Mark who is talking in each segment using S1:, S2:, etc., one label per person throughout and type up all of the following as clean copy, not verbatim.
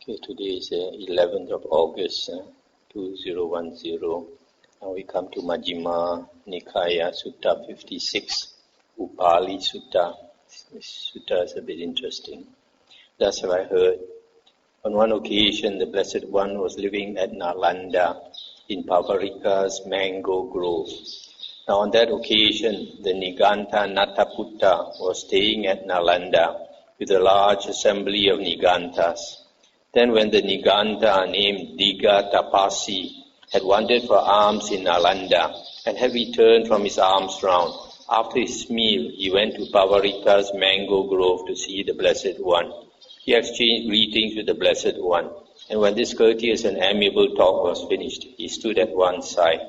S1: Okay, today is 11th of August 2010. Now we come to Majjhima Nikaya, Sutta 56, Upali Sutta. This sutta is a bit interesting. Thus have I heard. On one occasion, the Blessed One was living at Nalanda in Pavarika's mango grove. Now on that occasion, the Niganta Nataputta was staying at Nalanda with a large assembly of Nigantas. Then when the Niganta named Diga Tapasi had wandered for alms in Nalanda and had returned from his alms round, after his meal he went to Pavarika's mango grove to see the Blessed One. He exchanged greetings with the Blessed One, and when this courteous and amiable talk was finished, he stood at one side.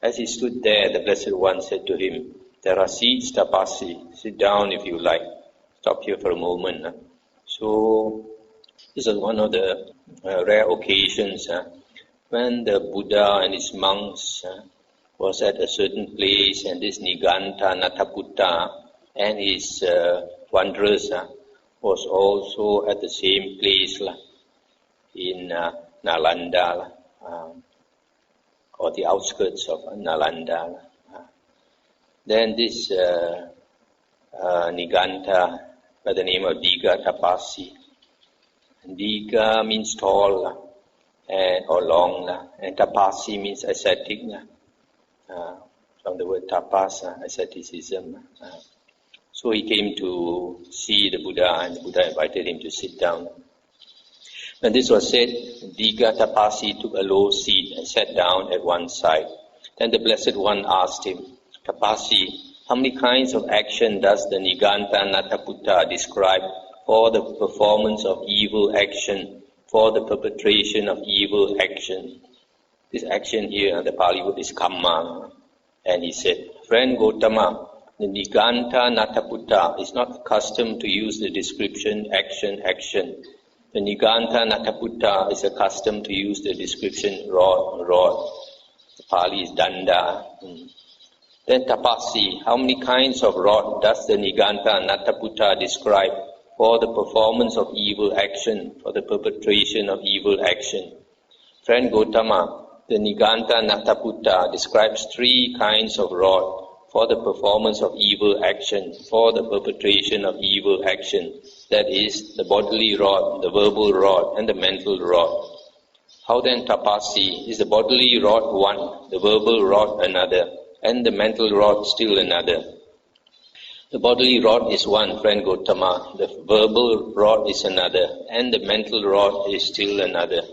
S1: As he stood there, the Blessed One said to him, "There are seats, Tapasi. Sit down if you like. Stop here for a moment." So this is one of the rare occasions when the Buddha and his monks was at a certain place, and this Niganta Nataputta and his wanderers was also at the same place in Nalanda, or the outskirts of Nalanda. Then this Niganta by the name of Diga Tapasi. Diga means tall or long, and Tapasi means ascetic, from the word tapas, asceticism. So he came to see the Buddha, and the Buddha invited him to sit down. When this was said, Diga Tapasi took a low seat and sat down at one side. Then the Blessed One asked him, "Tapasi, how many kinds of action does the Niganta Nataputta describe for the performance of evil action, for the perpetration of evil action?" This action here, the Pali word is kamma. And he said, "Friend Gotama, the Niganta Nataputta is not accustomed to use the description action. The Niganta Nataputta is accustomed to use the description rod. The Pali is danda. Then Tapasi, how many kinds of rod does the Niganta Nataputta describe for the performance of evil action, for the perpetration of evil action?" Friend Gotama, the Niganta Nataputta describes 3 kinds of rod for the performance of evil action, for the perpetration of evil action. That is, the bodily rod, the verbal rod, and the mental rod. How then, Tapasi, is the bodily rod one, the verbal rod another, and the mental rod still another? The bodily rod is one, friend Gotama, the verbal rod is another, and the mental rod is still another.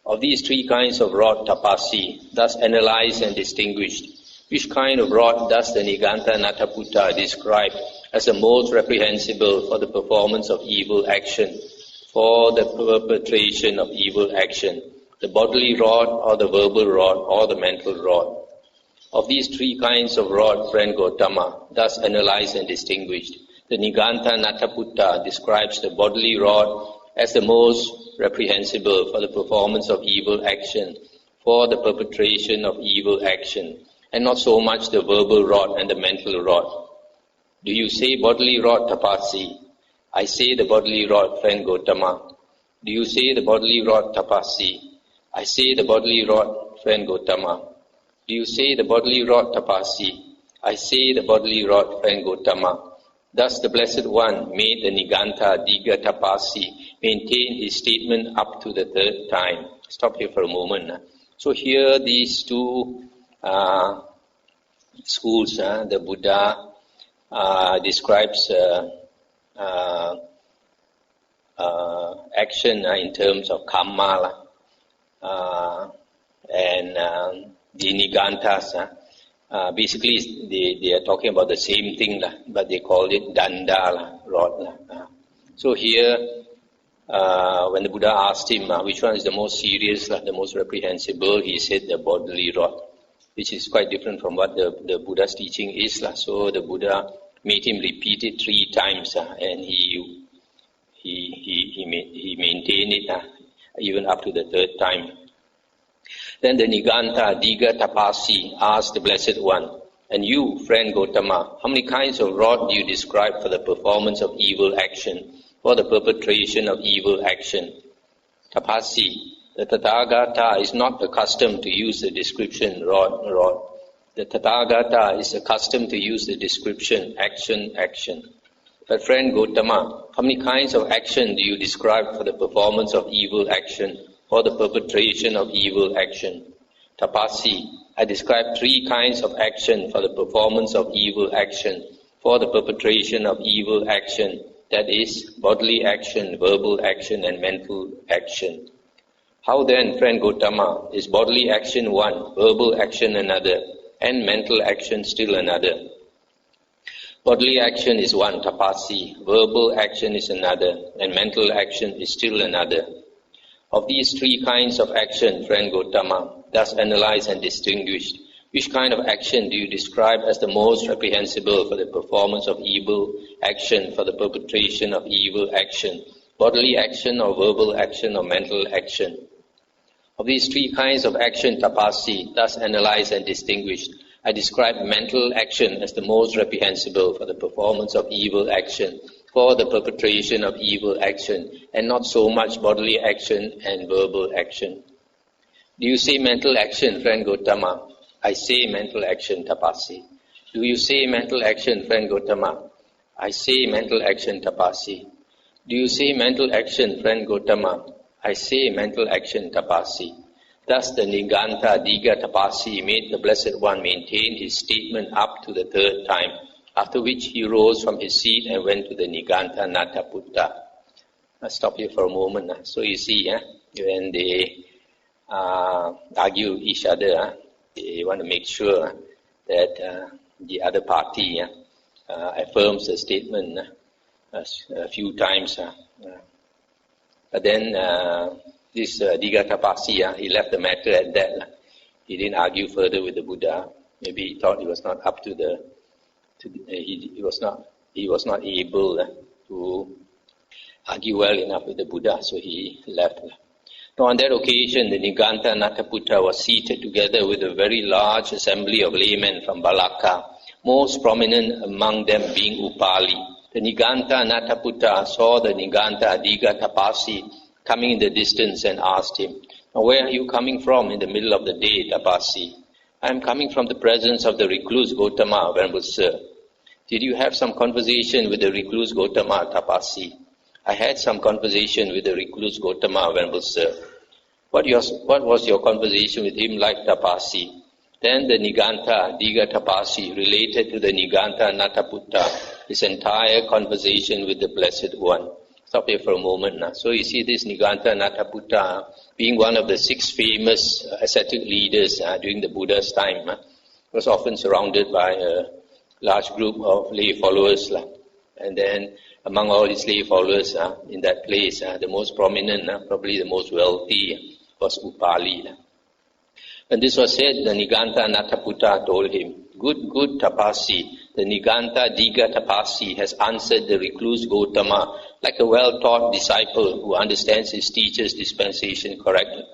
S1: Of these 3 kinds of rod, Tapasi, thus analyzed and distinguished, which kind of rod does the Niganta Nataputta describe as the most reprehensible for the performance of evil action, for the perpetration of evil action, the bodily rod or the verbal rod or the mental rod? Of these 3 kinds of rod, friend Gotama, thus analyzed and distinguished, the Niganta Nataputta describes the bodily rod as the most reprehensible for the performance of evil action, for the perpetration of evil action, and not so much the verbal rod and the mental rod. Do you say bodily rod, Tapasi? I say the bodily rod, friend Gotama. Do you say the bodily rod, Tapasi? I say the bodily rod, friend Gotama. Do you say the bodily rod, Tapasi? I say the bodily rod, friend Gotama. Thus the Blessed One made the Niganta Diga Tapasi maintain his statement up to the 3rd time. Stop here for a moment. So here these 2 schools, the Buddha describes action in terms of kamma, and the Nigantas, basically they are talking about the same thing, but they call it danda, rod. So here, when the Buddha asked him which one is the most serious, the most reprehensible, he said the bodily rod, which is quite different from what the Buddha's teaching is. So the Buddha made him repeat it 3 times, and he maintained it even up to the 3rd time. Then the Niganta Diga Tapasi asked the Blessed One, "And you, friend Gotama, how many kinds of rod do you describe for the performance of evil action, for the perpetration of evil action?" Tapasi. The Tathagata is not accustomed to use the description rod. The Tathagata is accustomed to use the description action. But friend Gautama, how many kinds of action do you describe for the performance of evil action or the perpetration of evil action? Tapasi, I describe 3 kinds of action for the performance of evil action, for the perpetration of evil action, that is, bodily action, verbal action and mental action. How then, friend Gautama, is bodily action one, verbal action another, and mental action still another? Bodily action is one, Tapasi, verbal action is another, and mental action is still another. Of these 3 kinds of action, friend Gautama, thus analyze and distinguish, which kind of action do you describe as the most reprehensible for the performance of evil action, for the perpetration of evil action, bodily action or verbal action or mental action? Of these 3 kinds of action, Tapasi, thus analyze and distinguish, I describe mental action as the most reprehensible for the performance of evil action, for the perpetration of evil action, and not so much bodily action and verbal action. Do you say mental action, friend Gautama? I say mental action, Tapasi. Do you say mental action, friend Gautama? I say mental action, Tapasi. Do you say mental action, friend Gautama? I say mental action, Tapasi. Thus the Niganta Diga Tapasi made the Blessed One maintain his statement up to the 3rd time, after which he rose from his seat and went to the Niganta Nataputta. I'll stop here for a moment. So you see, when they argue each other, they want to make sure that the other party affirms the statement a few times. But then this Diga Tapasi, he left the matter at that. He didn't argue further with the Buddha. Maybe he thought he was not up to the. He was not able to argue well enough with the Buddha, so he left. Now on that occasion, the Niganta Nataputta was seated together with a very large assembly of laymen from Balaka, most prominent among them being Upali. The Niganta Nataputta saw the Niganta Diga Tapasi coming in the distance and asked him, "Now where are you coming from in the middle of the day, Tapasi?" "I am coming from the presence of the recluse Gautama, Venerable Sir." "Did you have some conversation with the recluse Gautama, Tapasi?" "I had some conversation with the recluse Gautama, Venerable Sir." What was your conversation with him like, Tapasi?" Then the Niganta Diga Tapasi related to the Niganta Nataputta his entire conversation with the Blessed One. Stop here for a moment now. So you see this Niganta Nataputta being one of the 6 famous ascetic leaders during the Buddha's time, was often surrounded by a large group of lay followers. And then among all his lay followers in that place, the most prominent, probably the most wealthy, was Upali. When this was said, the Niganta Nataputta told him, Good Tapasi, the Niganta Diga Tapasi has answered the recluse Gautama like a well-taught disciple who understands his teacher's dispensation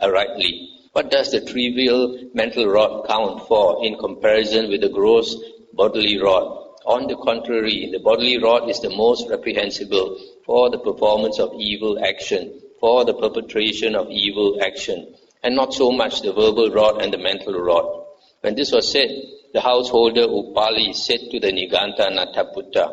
S1: rightly. What does the trivial mental rod count for in comparison with the gross bodily rod? On the contrary, the bodily rod is the most reprehensible for the performance of evil action, for the perpetration of evil action, and not so much the verbal rod and the mental rod. When this was said, the householder Upali said to the Niganta Nataputta,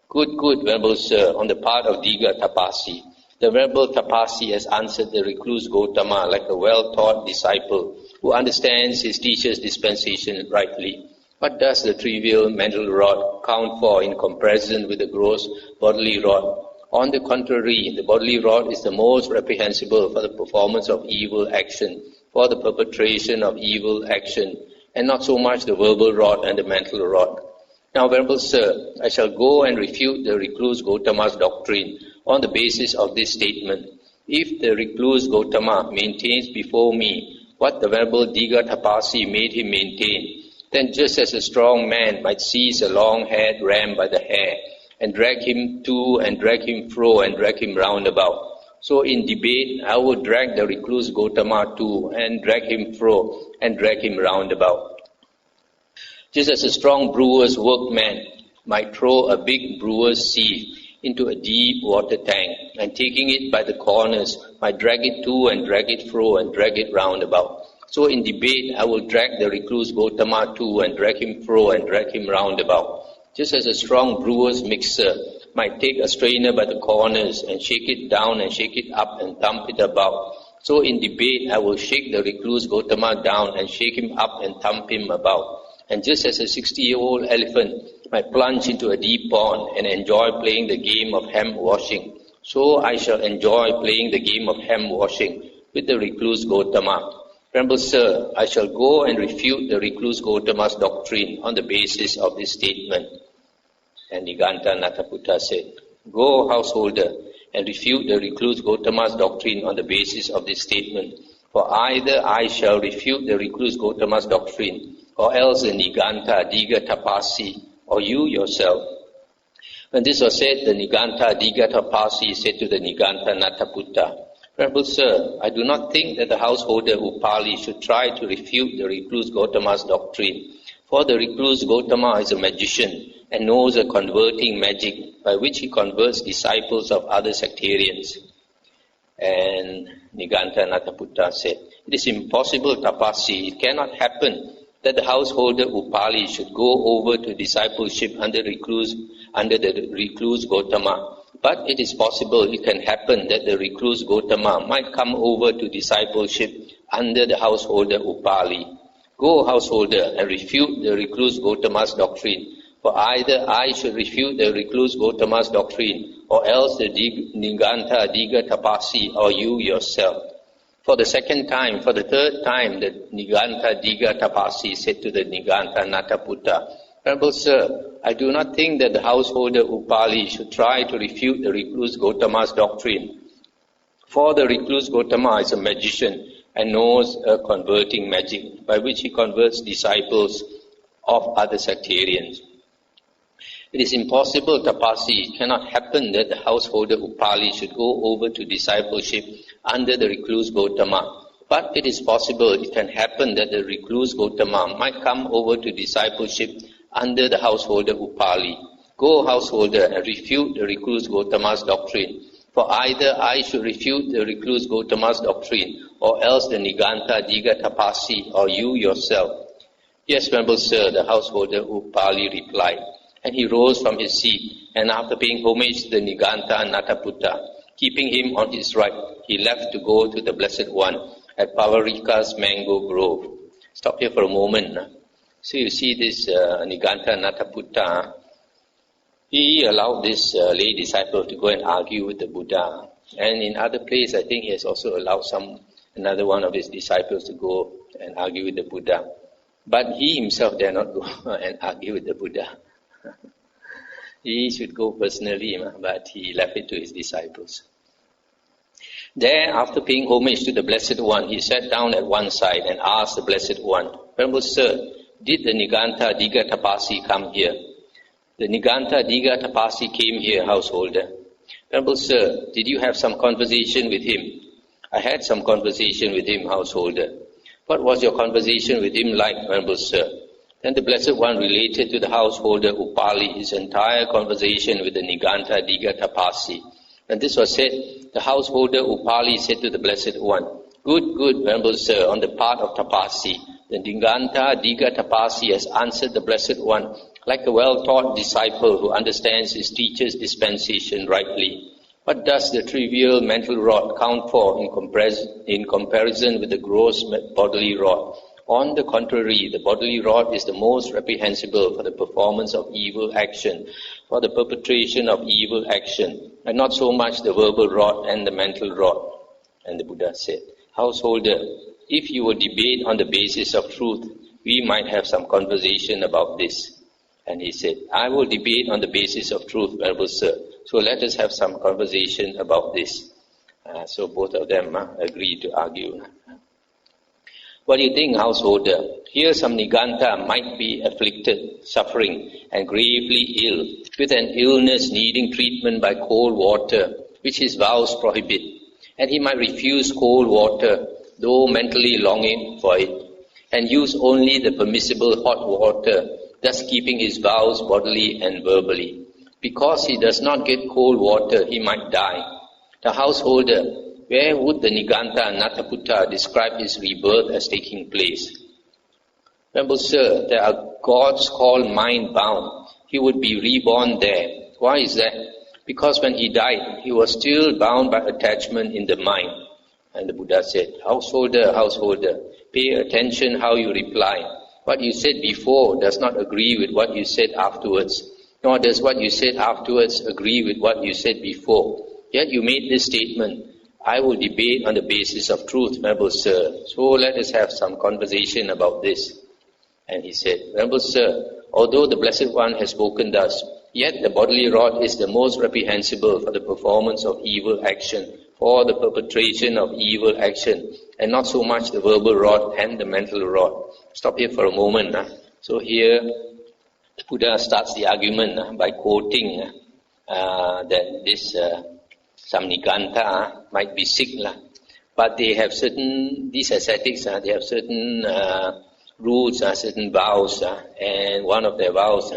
S1: Good, Venerable Sir, on the part of Diga Tapasi. The Venerable Tapasi has answered the recluse Gautama like a well-taught disciple who understands his teacher's dispensation rightly. What does the trivial mental rod count for in comparison with the gross bodily rod? On the contrary, the bodily rod is the most reprehensible for the performance of evil action, for the perpetration of evil action, and not so much the verbal rod and the mental rod. Now, Venerable Sir, I shall go and refute the recluse Gautama's doctrine on the basis of this statement. If the recluse Gautama maintains before me what the Venerable Diga Tapasi made him maintain, then just as a strong man might seize a long-haired ram by the hair and drag him to and drag him fro and drag him round about, so in debate I would drag the recluse Gautama to and drag him fro and drag him round about. Just as a strong brewer's workman might throw a big brewer's sieve into a deep water tank, and taking it by the corners, might drag it to and drag it fro and drag it round about. So in debate, I will drag the recluse Gautama to and drag him fro and drag him round about. Just as a strong brewer's mixer might take a strainer by the corners and shake it down and shake it up and thump it about, so in debate I will shake the recluse Gautama down and shake him up and thump him about. And just as a 60-year-old elephant might plunge into a deep pond and enjoy playing the game of hem washing, so I shall enjoy playing the game of hem washing with the recluse Gautama. Venerable Sir, I shall go and refute the recluse Gautama's doctrine on the basis of this statement. And Niganta Nataputta said, Go, householder, and refute the recluse Gautama's doctrine on the basis of this statement. For either I shall refute the recluse Gautama's doctrine, or else the Niganta Diga Tapasi, or you yourself. When this was said, the Niganta Diga Tapasi said to the Niganta Nataputta, Venerable Sir, I do not think that the householder Upali should try to refute the recluse Gautama's doctrine. For the recluse Gautama is a magician and knows a converting magic by which he converts disciples of other sectarians. And Niganta Nataputta said, It is impossible, Tapasi, it cannot happen that the householder Upali should go over to discipleship under the recluse Gautama. But it is possible, it can happen that the recluse Gautama might come over to discipleship under the householder Upali. Go, householder, and refute the recluse Gautama's doctrine. For either I should refute the recluse Gautama's doctrine, or else the Niganta Diga Tapasi, or you yourself. For the second time, for the third time, the Niganta Diga Tapasi said to the Niganta Nataputta, Venerable Sir, I do not think that the householder Upali should try to refute the recluse Gautama's doctrine. For the recluse Gautama is a magician and knows a converting magic by which he converts disciples of other sectarians. It is impossible, Tapasi, it cannot happen that the householder Upali should go over to discipleship under the recluse Gautama. But it is possible, it can happen that the recluse Gautama might come over to discipleship under the householder Upali. Go, householder, and refute the recluse Gautama's doctrine. For either I should refute the recluse Gautama's doctrine, or else the Niganta Diga Tapasi, or you yourself. Yes, Venerable Sir, the householder Upali replied. And he rose from his seat, and after paying homage to the Niganta Nataputta, keeping him on his right, he left to go to the Blessed One at Pavarika's mango grove. Stop here for a moment. So you see this Niganta Nataputta, he allowed this lay disciple to go and argue with the Buddha. And in other places, I think he has also allowed another one of his disciples to go and argue with the Buddha. But he himself dare not go and argue with the Buddha. He should go personally, but he left it to his disciples. There, after paying homage to the Blessed One, he sat down at one side and asked the Blessed One, Venerable Sir, did the Niganta Diga Tapasi come here? The Niganta Diga Tapasi came here, householder. Venerable Sir, did you have some conversation with him? I had some conversation with him, householder. What was your conversation with him like, Venerable Sir? Then the Blessed One related to the householder Upali his entire conversation with the Niganta Diga Tapasi. When this was said, the householder Upali said to the Blessed One, Good, Venerable Sir, on the part of Tapasi. The Niganta Diga Tapasi has answered the Blessed One like a well-taught disciple who understands his teacher's dispensation rightly. What does the trivial mental rod count for in comparison with the gross bodily rod? On the contrary, the bodily rod is the most reprehensible for the performance of evil action, for the perpetration of evil action, and not so much the verbal rod and the mental rod. And the Buddha said, Householder, if you would debate on the basis of truth, we might have some conversation about this. And he said, I will debate on the basis of truth, Venerable Sir. So let us have some conversation about this. So both of them agreed to argue. What do you think, householder? Here some Niganta might be afflicted, suffering, and gravely ill, with an illness needing treatment by cold water, which his vows prohibit. And he might refuse cold water, though mentally longing for it, and use only the permissible hot water, thus keeping his vows bodily and verbally. Because he does not get cold water, he might die. The householder, where would the Niganta Nataputta describe his rebirth as taking place? Venerable Sir, there are gods called mind-bound. He would be reborn there. Why is that? Because when he died, he was still bound by attachment in the mind. And the Buddha said, householder, pay attention how you reply. What you said before does not agree with what you said afterwards, nor does what you said afterwards agree with what you said before. Yet you made this statement, I will debate on the basis of truth, Venerable Sir. So let us have some conversation about this. And he said, Venerable Sir, although the Blessed One has spoken thus, yet the bodily rod is the most reprehensible for the performance of evil action, for the perpetration of evil action, and not so much the verbal rod and the mental rod. Stop here for a moment. So here, the Buddha starts the argument by quoting that this some Niganta might be sick, but they have these ascetics, they have certain rules, certain vows, and one of their vows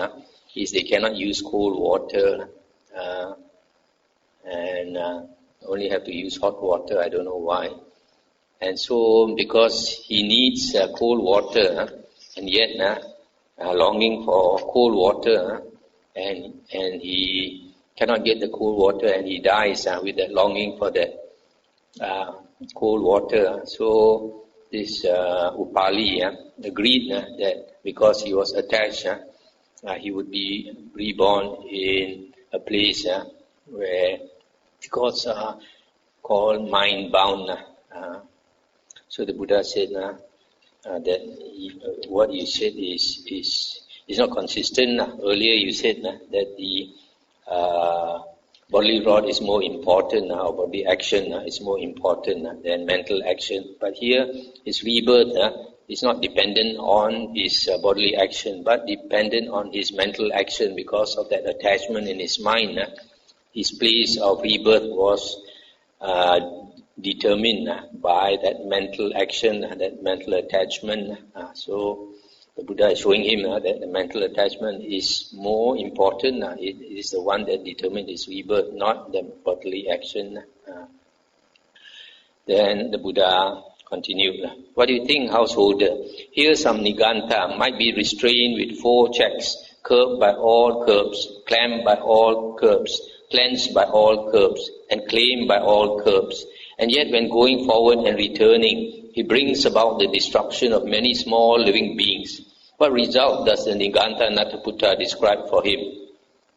S1: is they cannot use cold water and only have to use hot water. I don't know why. And so because he needs cold water and yet longing for cold water and he cannot get the cold water and he dies with that longing for that cold water. So this Upali agreed that because he was attached, he would be reborn in a place where gods are called mind-bound. So the Buddha said that what you said is not consistent. Earlier you said that the bodily rod is more important, or body action is more important than mental action. But here his rebirth is not dependent on his bodily action, but dependent on his mental action. Because of that attachment in his mind, his place of rebirth was determined by that mental action, that mental attachment. So the Buddha is showing him that the mental attachment is more important. It is the one that determines his rebirth, not the bodily action. Then the Buddha continued, what do you think, householder? Here some Niganta might be restrained with 4 checks, curbed by all curbs, clamped by all curbs, cleansed by all curbs, and claimed by all curbs. And yet when going forward and returning, he brings about the destruction of many small living beings. What result does the Niganta Nataputta describe for him?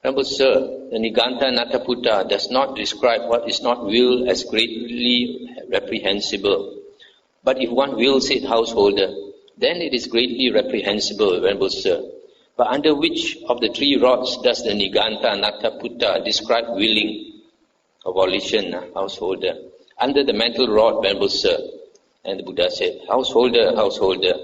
S1: Remember, sir, the Niganta Nataputta does not describe what is not willed as greatly reprehensible. But if one wills it, householder, then it is greatly reprehensible, Venerable Sir. But under which of the 3 rods does the Niganta Nataputta describe willing, or volition, householder? Under the mental rod, Venerable Sir. And the Buddha said, householder,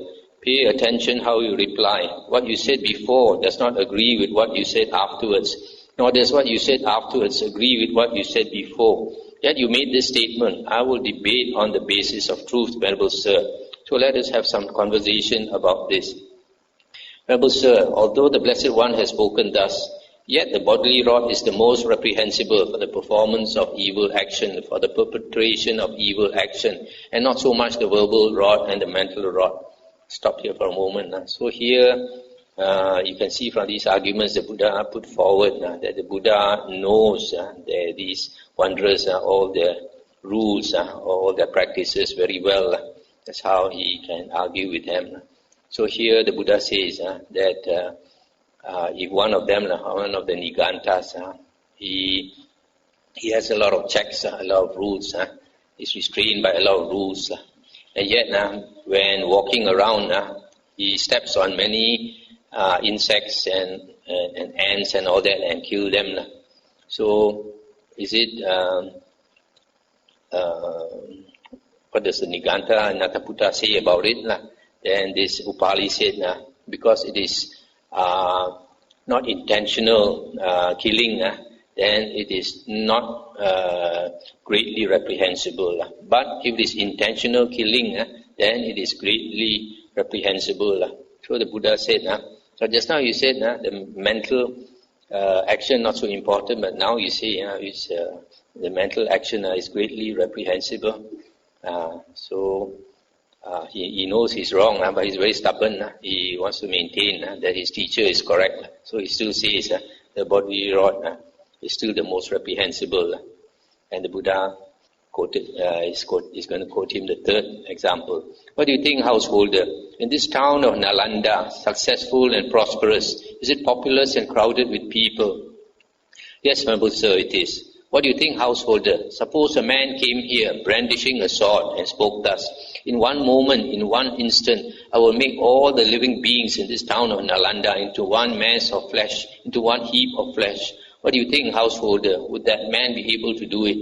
S1: pay attention how you reply. What you said before does not agree with what you said afterwards, nor does what you said afterwards agree with what you said before. Yet you made this statement, I will debate on the basis of truth, Venerable Sir. So let us have some conversation about this. Venerable Sir, although the Blessed One has spoken thus, yet the bodily rod is the most reprehensible for the performance of evil action, for the perpetration of evil action, and not so much the verbal rod and the mental rod. Stop here for a moment. So here, you can see from these arguments the Buddha put forward that the Buddha knows these wondrous, all the rules, all the practices very well. That's how he can argue with them. So here the Buddha says that if one of them, one of the Nigantas, he has a lot of checks, a lot of rules, is restrained by a lot of rules. And yet, when walking around, he steps on many insects and ants and all that and kill them. So, is it, what does the Niganta Nataputta say about it? Then this Upali said, because it is not intentional killing, then it is not greatly reprehensible. But if it is intentional killing, then it is greatly reprehensible. So the Buddha said, so just now you said the mental action not so important, but now you see the mental action is greatly reprehensible. He knows he's wrong, but he's very stubborn. He wants to maintain that his teacher is correct. So he still says the bodily rod is still the most reprehensible. And the Buddha is going to quote him the third example. What do you think, householder? In this town of Nalanda, successful and prosperous, is it populous and crowded with people? Yes, my good sir, it is. What do you think, householder? Suppose a man came here brandishing a sword and spoke thus. In one moment, in one instant, I will make all the living beings in this town of Nalanda into one mass of flesh, into one heap of flesh. What do you think, householder? Would that man be able to do it?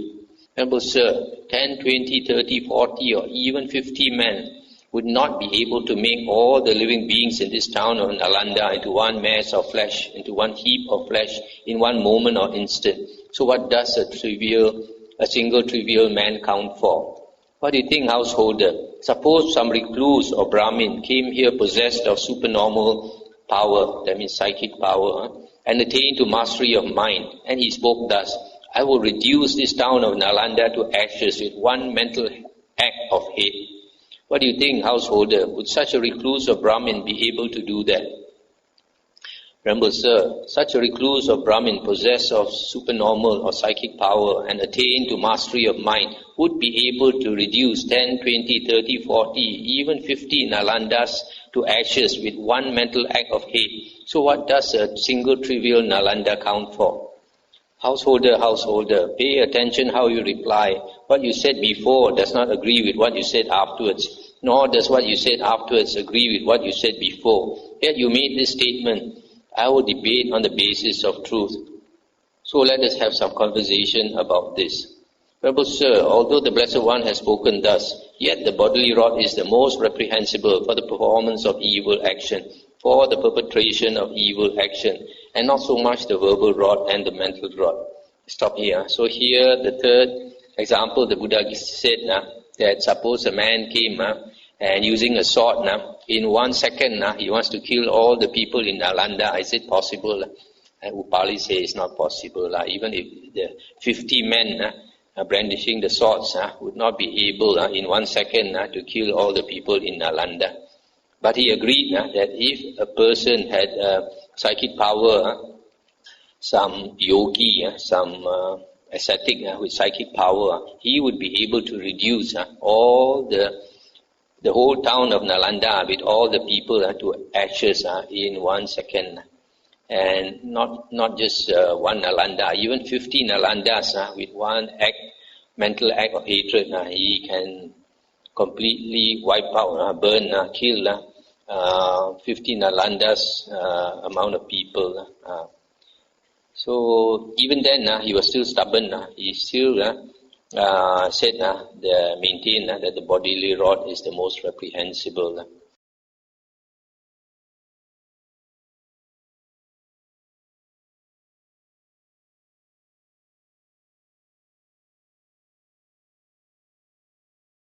S1: Remember, sir, 10, 20, 30, 40 or even 50 men would not be able to make all the living beings in this town of Nalanda into one mass of flesh, into one heap of flesh in one moment or instant. So what does a single trivial man count for? What do you think, householder? Suppose some recluse or Brahmin came here possessed of supernormal power, that means psychic power, and attained to mastery of mind, and he spoke thus, I will reduce this town of Nalanda to ashes with one mental act of hate. What do you think, householder? Would such a recluse or Brahmin be able to do that? Remember, sir, such a recluse or Brahmin possessed of supernormal or psychic power and attained to mastery of mind would be able to reduce 10, 20, 30, 40, even 50 Nalandas to ashes with one mental act of hate. So what does a single trivial Nalanda count for? Householder, pay attention how you reply. What you said before does not agree with what you said afterwards, nor does what you said afterwards agree with what you said before. Yet you made this statement, I will debate on the basis of truth. So let us have some conversation about this. Venerable Sir, although the Blessed One has spoken thus, yet the bodily rod is the most reprehensible for the performance of evil action, for the perpetration of evil action, and not so much the verbal rod and the mental rod. Stop here. So here the third example the Buddha said that suppose a man came and using a sword in 1 second he wants to kill all the people in Nalanda. Is it possible? Upali says it's not possible. Even if the 50 men brandishing the swords would not be able in 1 second to kill all the people in Nalanda. But he agreed that if a person had psychic power, some yogi, some ascetic with psychic power, he would be able to reduce all the whole town of Nalanda with all the people to ashes in 1 second. And not just one Nalanda, even 50 Nalandas with one mental act of hatred, he can completely wipe out, burn, kill 50 Nalandas amount of people. So even then he was still stubborn. He still said, maintained that the bodily rod is the most reprehensible.